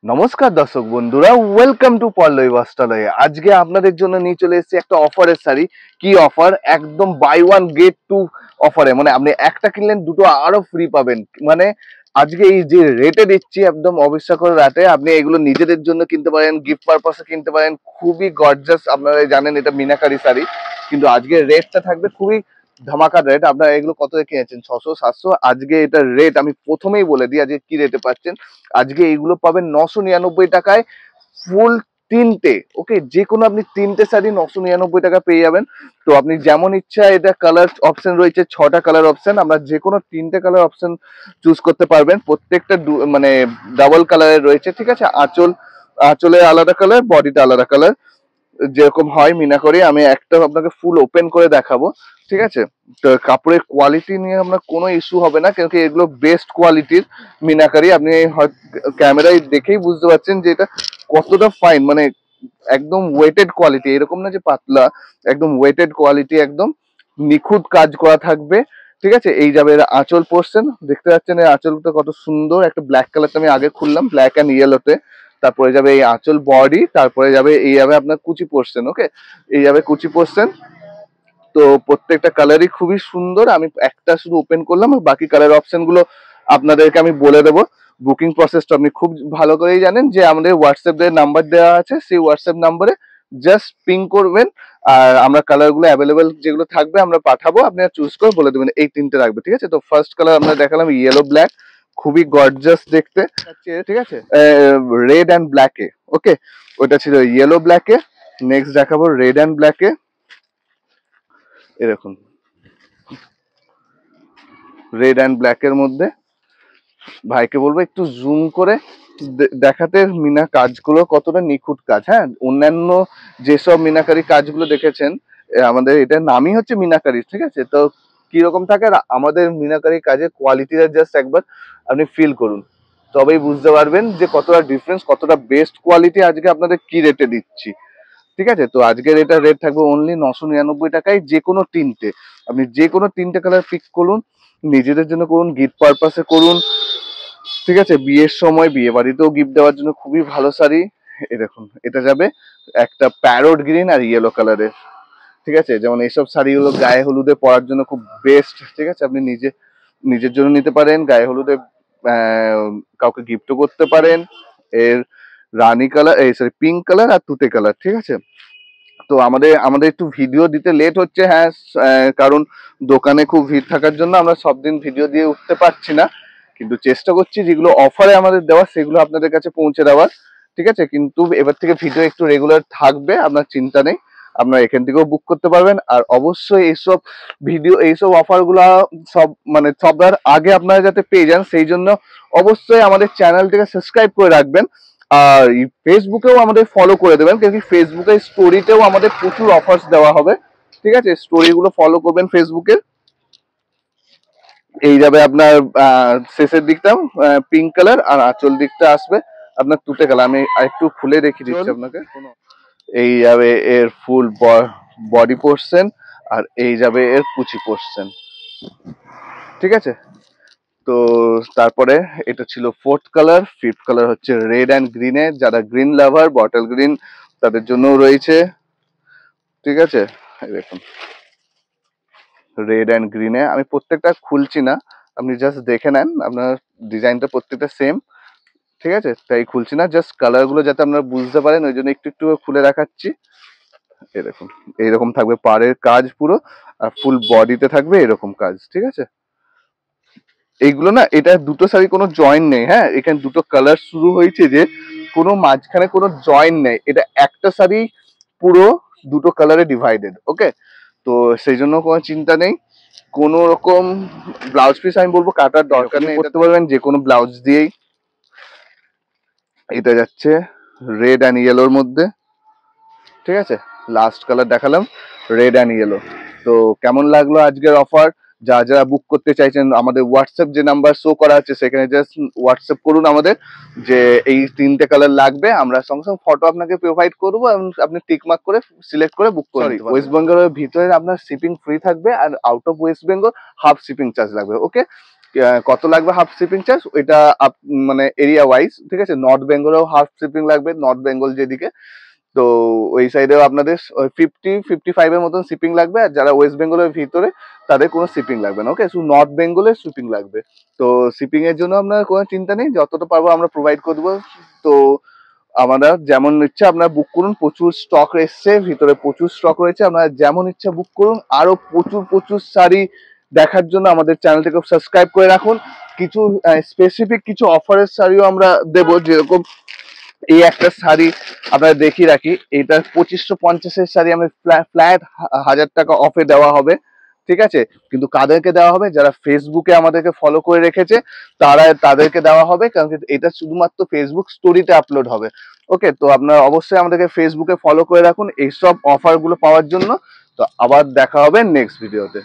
নমস্কার দর্শক বন্ধুরা, ওয়েলকাম টু পল্লবী বস্ত্রালয়ে। আজকে আপনাদের জন্য নিয়ে চলে এসেছি একটা অফারের শাড়ি। কি অফার? একদম বাই ওয়ান গেট টু অফারে, মানে আপনি একটা কিনলেন দুটো আরো ফ্রি পাবেন। মানে আজকে এই যে রেটে দিচ্ছি, একদম অবিশ্বাস্য রেটে আপনি এগুলো নিজেদের জন্য কিনতে পারেন, গিফট পারপাসে কিনতে পারেন। খুবই গর্জাস, আপনারা জানেন এটা মিনাকারি শাড়ি, কিন্তু আজকে রেটটা থাকবে খুবই ধামাকা রেট। আপনারা এগুলো কত কিনেছেন? 600 700। আজকে এটা রেট আমি প্রথমেই বলে দিই আজকে কি রেটে পাচ্ছেন। আজকে এইগুলো পাবেন 999 টাকায়, ফুল তিনটে। ওকে, যে কোনো আপনি তিনটে শাড়ি 999 টাকা পেয়ে যাবেন। তো আপনি যেমন ইচ্ছা, এটা কালার অপশন রয়েছে 6টা কালার অপশন, আমরা যে কোনো তিনটে কালার অপশন চুজ করতে পারবেন। প্রত্যেকটা মানে ডাবল কালারের রয়েছে, ঠিক আছে। আঁচলে আলাদা কালার, বডিটা আলাদা কালার, যেরকম হয় মিনাকরি। আমি একটা আপনাকে ফুল ওপেন করে দেখাবো, ঠিক আছে। তো কাপড়ের কোয়ালিটি নিয়ে আপনার কোনো ইস্যু হবে না, কেন কি এগুলো বেস্ট কোয়ালিটির মিনাকারি। আপনি ক্যামেরায় দেখেই বুঝতে পারছেন যে এটা কতটা ফাইন, মানে একদম ওয়েটেড কোয়ালিটি, এরকম না যে পাতলা, একদম ওয়েটেড কোয়ালিটি, একদম নিখুঁত কাজ করা থাকবে, ঠিক আছে। এই যাবে এর আঁচল পোর্শন, দেখতে পাচ্ছেন এই আঁচলটা কত সুন্দর, একটা ব্ল্যাক কালারটা আমি আগে খুললাম, ব্ল্যাক অ্যান্ড ইয়েলোতে। তারপরে যাবে এই আঁচল বডি, তারপরে যাবে এই যাবে আপনার কুচি পোর্শন। ওকে, এই যাবে কুচি পোর্শন। তো প্রত্যেকটা কালারই খুবই সুন্দর। আমি একটা শুধু ওপেন করলাম, আর বাকি কালার অপশন গুলো আপনাদেরকে আমি বলে দেবো। বুকিং প্রসেসটা আপনি খুব ভালো করেই জানেন, যে আমাদের হোয়াটসঅ্যাপ নাম্বার দেওয়া আছে, সেই হোয়াটসঅ্যাপ নাম্বারে জাস্ট পিং করবেন, আর আমরা কালার গুলো অ্যাভেলেবেল যেগুলো থাকবে আমরা পাঠাবো, আপনারা চুজ করে বলে দেবেন এই তিনটে রাখবে, ঠিক আছে। তো ফার্স্ট কালার আমরা দেখালাম ইয়েলো ব্ল্যাক, খুবই গর্জাস দেখতে, ঠিক আছে। রেড অ্যান্ড ব্ল্যাকে, ওকে, ওটা ছিল ইয়েলো ব্ল্যাকে। নেক্সট দেখাবো রেড অ্যান্ড ব্ল্যাকে, এরকম রেড অ্যান্ড ব্ল্যাকের মধ্যে। ভাইকে বলবো একটু জুম করে দেখাতে মিনা কাজগুলো কতটা নিখুঁত কাজ। হ্যাঁ, অন্যান্য যেসব মিনাকারি কাজগুলো দেখেছেন, আমাদের এটার নামই হচ্ছে মিনাকারি, ঠিক আছে। তো কিরকম থাকে, আর আমাদের মিনাকারি কাজের কোয়ালিটিটা জাস্ট একবার আপনি ফিল করুন, তবেই বুঝতে পারবেন যে কতটা ডিফারেন্স, কতটা বেস্ট কোয়ালিটি আজকে আপনাদের কি রেটে দিচ্ছি, ঠিক আছে। তো আজকের এটা রেট থাকবে অনলি 999 টাকায়, যে কোনো তিনটে। আপনি যে কোনো তিনটে কালার পিক করুন, নিজেদের জন্য করুন, গিফট পারপাসে করুন, ঠিক আছে। বিয়ের সময়, বিয়ে বাড়িতেও গিফট দেওয়ার জন্য খুবই ভালো শাড়ি। এই দেখুন, এটা যাবে একটা প্যারোট গ্রিন আর ইয়েলো কালারের, ঠিক আছে। যেমন এইসব শাড়িগুলো গায়ে হলুদে পরার জন্য খুব বেস্ট, ঠিক আছে। আপনি নিজের জন্য নিতে পারেন, গায়ে হলুদে কাউকে গিফটও করতে পারেন। এর রানী কালার, এই সরি পিঙ্ক কালার আর তুতে কালার, ঠিক আছে। তো আমাদের আমাদের একটু ভিডিও দিতে লেট হচ্ছে, হ্যাঁ, কারণ দোকানে খুব ভিড় থাকার জন্য আমরা সব দিন ভিডিও দিয়ে উঠতে পারছি না, কিন্তু চেষ্টা করছি যেগুলো অফারে আমাদের দেওয়া সেগুলো আপনাদের কাছে পৌঁছে দেওয়ার, ঠিক আছে। কিন্তু এবার থেকে ভিডিও একটু রেগুলার থাকবে, আপনার চিন্তা নেই, আপনারা এখান থেকেও বুক করতে পারবেন। আর অবশ্যই এইসব ভিডিও, এইসব অফার গুলা সব মানে সবার আগে আপনারা যাতে পেয়ে যান, সেই জন্য অবশ্যই আমাদের চ্যানেলটিকে সাবস্ক্রাইব করে রাখবেন। আর ফেসবুকেও আমাদের ফলো করে দেবেন, কারণ কি ফেসবুকের স্টোরিতেও আমাদের প্রচুর অফার্স দেওয়া হবে, ঠিক আছে। স্টোরি গুলো ফলো করবেন ফেসবুকের। এই যাবে আপনার শেষের দিকটা পিঙ্ক কালার, আর আঁচল দিকটা আসবে আপনার তুতে কালার। আমি একটু খুলে দেখিয়ে দিচ্ছি আপনাকে। এই যাবে এর ফুল বডি পোর্শন, আর এই যাবে এর কুচি পোর্শন, ঠিক আছে। তো তারপরে এটা ছিল ফোর্থ কালার। ফিফথ কালার হচ্ছে রেড অ্যান্ড গ্রিনে, যারা গ্রিন লাভার, বটল গ্রিন, তাদের জন্যও রয়েছে, ঠিক আছে। এই দেখুন রেড অ্যান্ড গ্রিনে, আমি প্রত্যেকটা খুলছি না, আপনি জাস্ট দেখে নেন, আপনার ডিজাইনটা প্রত্যেকটা সেম, ঠিক আছে, তাই খুলছি না, জাস্ট কালার গুলো যাতে আপনারা বুঝতে পারেন ওই জন্য একটু একটু খুলে দেখাচ্ছি। এই দেখুন এইরকম থাকবে পাড়ের কাজ পুরো, আর ফুল বডিতে থাকবে এরকম কাজ, ঠিক আছে। এইগুলো না, এটা দুটো শাড়ি কোনো জয়েন নেই, হ্যাঁ, এখানে দুটো কালার শুরু হয়েছে, যে কোনো মাঝখানে কোনো জয়েন নেই, এটা একটা শাড়ি পুরো দুটো কালারে ডিভাইডেড, ওকে। তো সেই জন্য কোনো চিন্তা নেই, কোনো রকম ব্লাউজ পিস আমি বলবো কাটার দরকার নেই, করতে পারবেন যে কোনো ব্লাউজ দিয়েই। এটা যাচ্ছে রেড অ্যান্ড ইয়েলোর মধ্যে, ঠিক আছে। লাস্ট কালার দেখালাম রেড অ্যান্ড ইয়েলো। তো কেমন লাগলো আজকের অফার? যারা বুক করতে চাইছেন, আমাদের হোয়াটসঅ্যাপ যে নাম্বার শো করা আছে সেখানে জাস্ট হোয়াটসঅ্যাপ করুন আমাদের, যে এই তিনটে কালার লাগবে, আমরা সঙ্গে সঙ্গে ফটো আপনাকে প্রোভাইড করবো, এবং আপনি টিক মার্ক করে সিলেক্ট করে বুক করে নিতে পারবেন। ওয়েস্ট বেঙ্গলের ভিতরে আপনার শিপিং ফ্রি থাকবে, আর out of West Bengal half shipping charge লাগবে, ওকে। কত লাগবে হাফ শিপিং চার্জ ওইটা মানে এরিয়া ওয়াইজ, ঠিক আছে। নর্থ বেঙ্গলেও হাফ শিপিং লাগবে, নর্থ বেঙ্গল যেদিকে, তো ওই সাইডেও আপনাদের 50-55 মতন শিপিং লাগবে। আর যারা ওয়েস্ট বেঙ্গলের ভিতরে তাদের কোনো শিপিং লাগবে না, ওকে। শুধু নর্থ বেঙ্গলের শিপিং লাগবে। তো শিপিং এর জন্য আপনার কোনো চিন্তা নেই, যতটা পারবো আমরা প্রোভাইড করে দেবো। তো আমরা যেমন ইচ্ছা আপনারা বুক করুন, প্রচুর স্টক এসছে, ভিতরে প্রচুর স্টক রয়েছে, আপনারা যেমন ইচ্ছা বুক করুন। আরো প্রচুর প্রচুর শাড়ি দেখার জন্য আমাদের চ্যানেলটিকে সাবস্ক্রাইব করে রাখুন। কিছু স্পেসিফিক কিছু অফারের শাড়িও আমরা দেবো, যেরকম এই একটা শাড়ি আপনারা দেখিয়ে রাখি, এটা 2550-এর শাড়ি আমি ফ্ল্যাট 1000 টাকা অফে দেওয়া হবে, ঠিক আছে। কিন্তু কাদেরকে দেওয়া হবে, যারা ফেসবুকে আমাদেরকে ফলো করে রেখেছে তাদেরকে দেওয়া হবে, কারণ এটা শুধুমাত্র ফেসবুক স্টোরিতে আপলোড হবে, ওকে। তো আপনারা অবশ্যই আমাদেরকে ফেসবুকে ফলো করে রাখুন এইসব অফার গুলো পাওয়ার জন্য। তো আবার দেখা হবে নেক্সট ভিডিওতে।